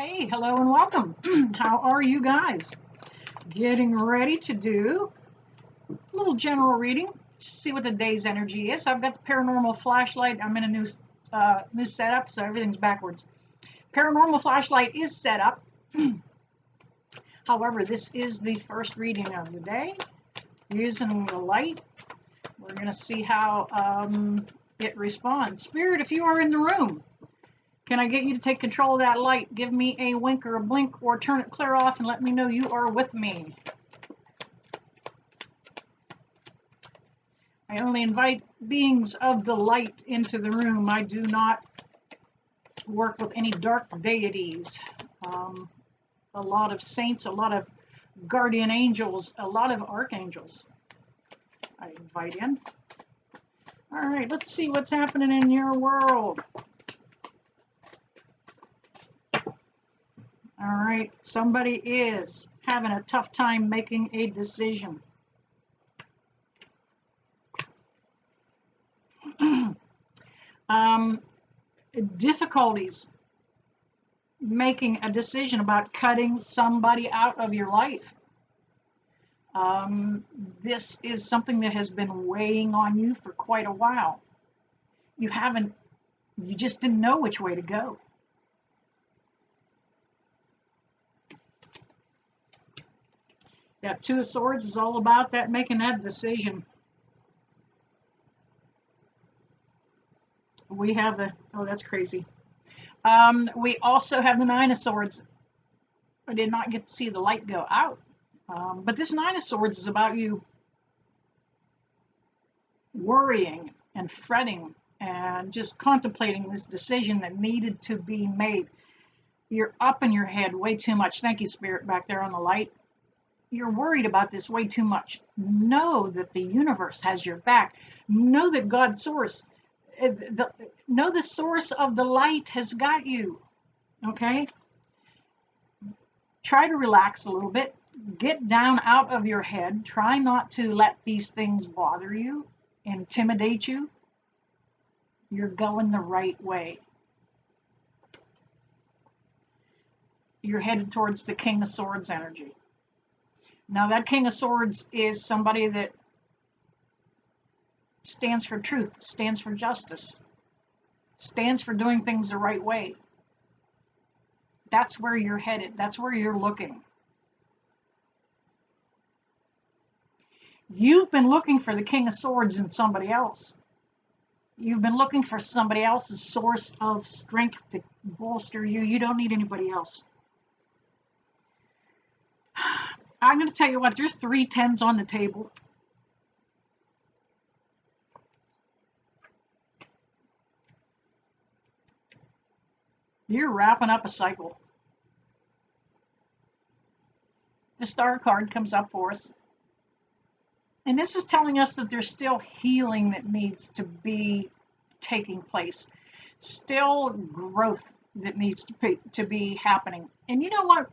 Hey, hello and welcome. How are you guys? Getting ready to do a little general reading to see what the day's energy is. I've got the paranormal flashlight. I'm in a new setup, so everything's backwards. Paranormal flashlight is set up. However, this is the first reading of the day using the light. We're going to see how it responds. Spirit, if you are in the room, can I get you to take control of that light? Give me a wink or a blink or turn it clear off and let me know you are with me. I only invite beings of the light into the room. I do not work with any dark deities. A lot of saints, a lot of guardian angels, a lot of archangels I invite in. All right, let's see what's happening in your world. All right, somebody is having a tough time making a decision. Difficulties making a decision about cutting somebody out of your life. This is something that has been weighing on you for quite a while. You just didn't know which way to go. That Two of Swords is all about that, making that decision. We have oh, that's crazy. We also have the Nine of Swords. I did not get to see the light go out. But this Nine of Swords is about you worrying and fretting and just contemplating this decision that needed to be made. You're up in your head way too much. Thank you, Spirit, back there on the light. You're worried about this way too much. Know that the universe has your back. Know that God's source, know the source of the light has got you. Okay? Try to relax a little bit. Get down out of your head. Try not to let these things bother you, intimidate you. You're going the right way. You're headed towards the King of Swords energy. Now, that King of Swords is somebody that stands for truth, stands for justice, stands for doing things the right way. That's where you're headed. That's where you're looking. You've been looking for the King of Swords in somebody else. You've been looking for somebody else's source of strength to bolster you. You don't need anybody else. I'm going to tell you what, there's 3 10s on the table. You're wrapping up a cycle. The Star card comes up for us. And this is telling us that there's still healing that needs to be taking place. Still growth that needs to be happening. And you know what?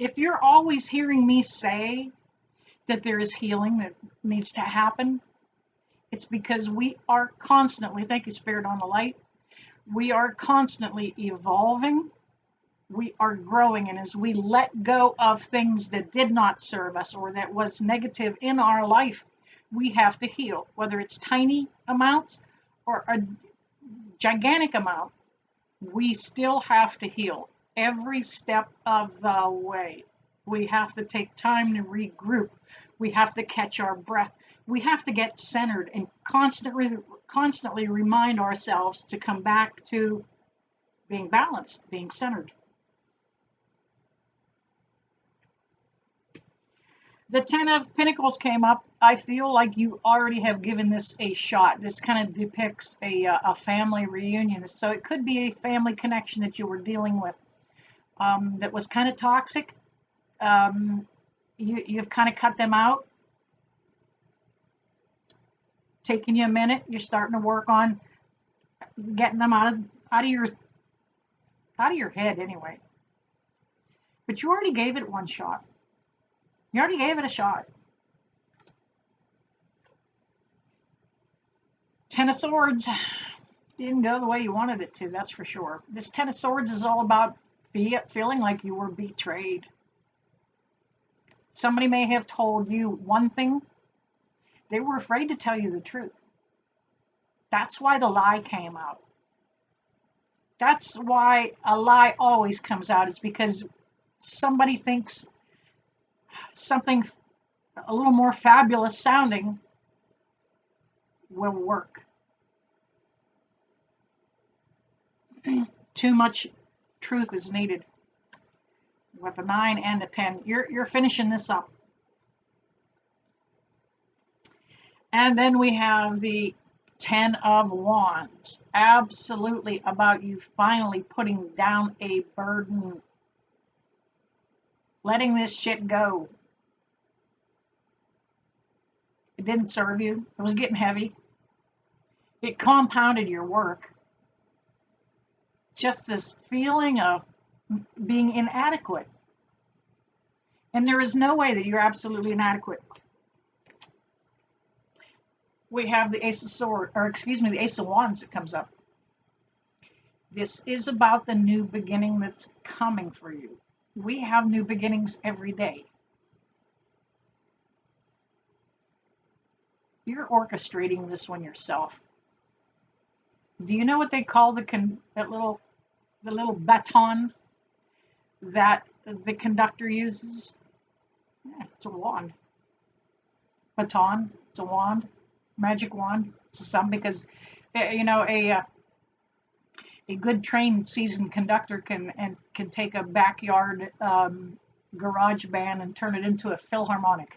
If you're always hearing me say that there is healing that needs to happen, it's because we are constantly, thank you, Spirit, on the light, we are constantly evolving, we are growing, and as we let go of things that did not serve us or that was negative in our life, we have to heal, whether it's tiny amounts or a gigantic amount, we still have to heal. Every step of the way. We have to take time to regroup. We have to catch our breath. We have to get centered and constantly remind ourselves to come back to being balanced, being centered. The 10 of Pentacles came up. I feel like you already have given this a shot. This kind of depicts a family reunion. So it could be a family connection that you were dealing with. That was kind of toxic. You've kind of cut them out. Taking you a minute. You're starting to work on getting them out of your head anyway. But you already gave it one shot. You already gave it a shot. 10 of Swords didn't go the way you wanted it to, that's for sure. This 10 of Swords is all about feeling like you were betrayed. Somebody may have told you one thing, they were afraid to tell you the truth. That's why the lie came out. That's why a lie always comes out, is because somebody thinks something a little more fabulous sounding will work. Too much truth is needed. With a 9 and a 10, you're finishing this up. And then we have the 10 of Wands. Absolutely about you finally putting down a burden. Letting this shit go. It didn't serve you. It was getting heavy. It compounded your work. Just this feeling of being inadequate. And there is no way that you're absolutely inadequate. We have the Ace of Swords, or excuse me, the Ace of Wands that comes up. This is about the new beginning that's coming for you. We have new beginnings every day. You're orchestrating this one yourself. Do you know what they call the little baton that the conductor uses? Yeah, it's a wand. Baton. It's a wand. Magic wand to some, because you know a good trained seasoned conductor can take a backyard garage band and turn it into a philharmonic.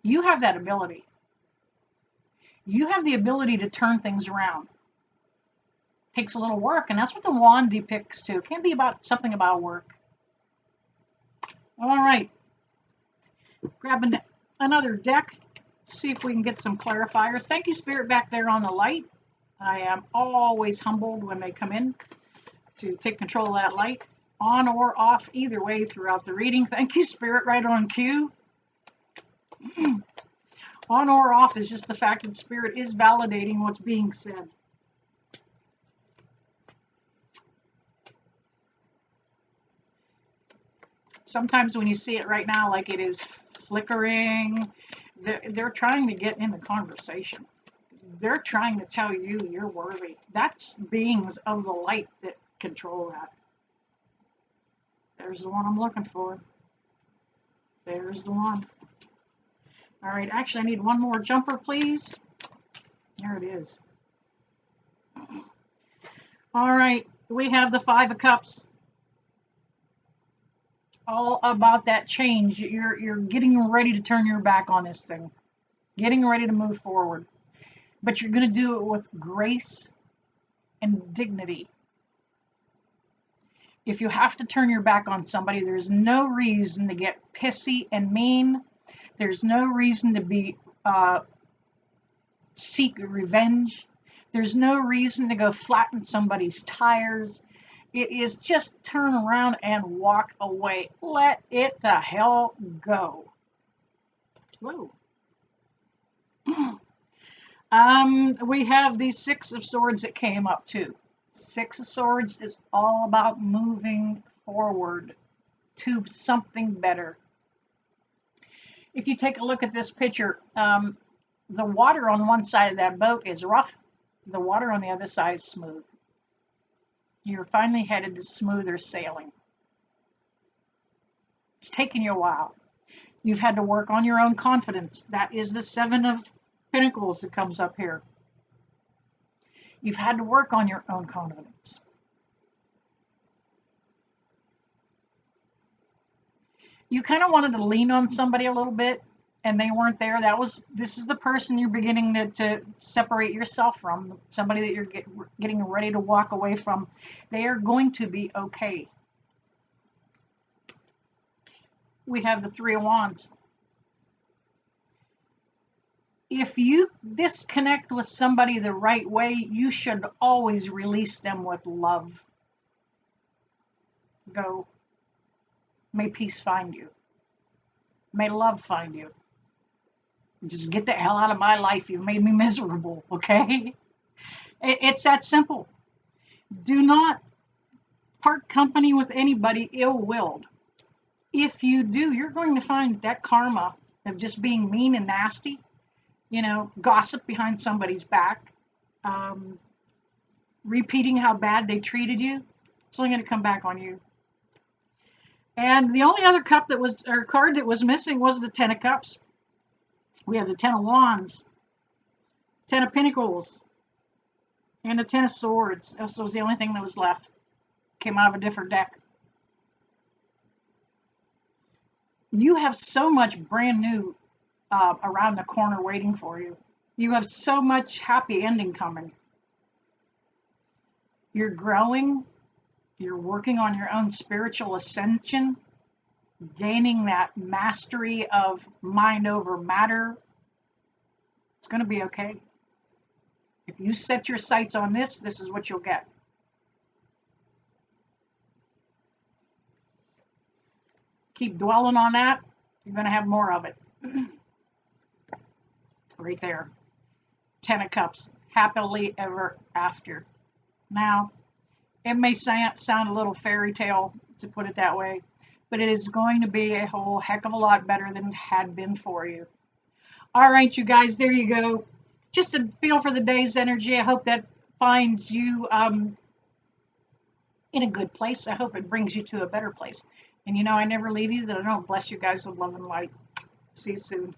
You have that ability. You have the ability to turn things around. Takes a little work, and that's what the wand depicts too. It can be about something about work. All right, grabbing another deck. See if we can get some clarifiers. Thank you, Spirit, back there on the light. I am always humbled when they come in to take control of that light, on or off, either way throughout the reading. Thank you, Spirit, right on cue. On or off is just the fact that Spirit is validating what's being said. Sometimes when you see it right now, like it is flickering, they're trying to get in the conversation. They're trying to tell you you're worthy. That's beings of the light that control that. There's the one I'm looking for. There's the one. All right, actually I need one more jumper, please. There it is. All right, we have the 5 of Cups. All about that change. You're getting ready to turn your back on this thing. Getting ready to move forward. But you're going to do it with grace and dignity. If you have to turn your back on somebody, there's no reason to get pissy and mean. There's no reason to be seek revenge. There's no reason to go flatten somebody's tires. It is just turn around and walk away. Let it the hell go. Whoa. We have the 6 of Swords that came up too. 6 of Swords is all about moving forward to something better. If you take a look at this picture, the water on one side of that boat is rough. The water on the other side is smooth. You're finally headed to smoother sailing. It's taken you a while. You've had to work on your own confidence. That is the 7 of Pentacles that comes up here. You've had to work on your own confidence. You kind of wanted to lean on somebody a little bit, and they weren't there. This is the person you're beginning to separate yourself from, somebody that you're getting ready to walk away from. They are going to be okay. We have the 3 of Wands. If you disconnect with somebody the right way, you should always release them with love. Go. May peace find you. May love find you. Just get the hell out of my life. You've made me miserable, okay? It's that simple. Do not part company with anybody ill-willed. If you do, you're going to find that karma of just being mean and nasty, gossip behind somebody's back, repeating how bad they treated you. It's only going to come back on you. And the only other card that was missing was the Ten of Cups. We have the Ten of Wands, Ten of Pentacles, and the Ten of Swords. That was the only thing that was left. Came out of a different deck. You have so much brand new around the corner waiting for you. You have so much happy ending coming. You're growing. You're working on your own spiritual ascension, gaining that mastery of mind over matter. It's going to be okay. If you set your sights on this, this is what you'll get. Keep dwelling on that, you're going to have more of it. Right there. Ten of Cups. Happily ever after. Now, it may sound a little fairy tale, to put it that way, but it is going to be a whole heck of a lot better than it had been for you. All right, you guys, there you go. Just a feel for the day's energy. I hope that finds you in a good place. I hope it brings you to a better place. And I never leave you, that I don't bless you guys with love and light. See you soon.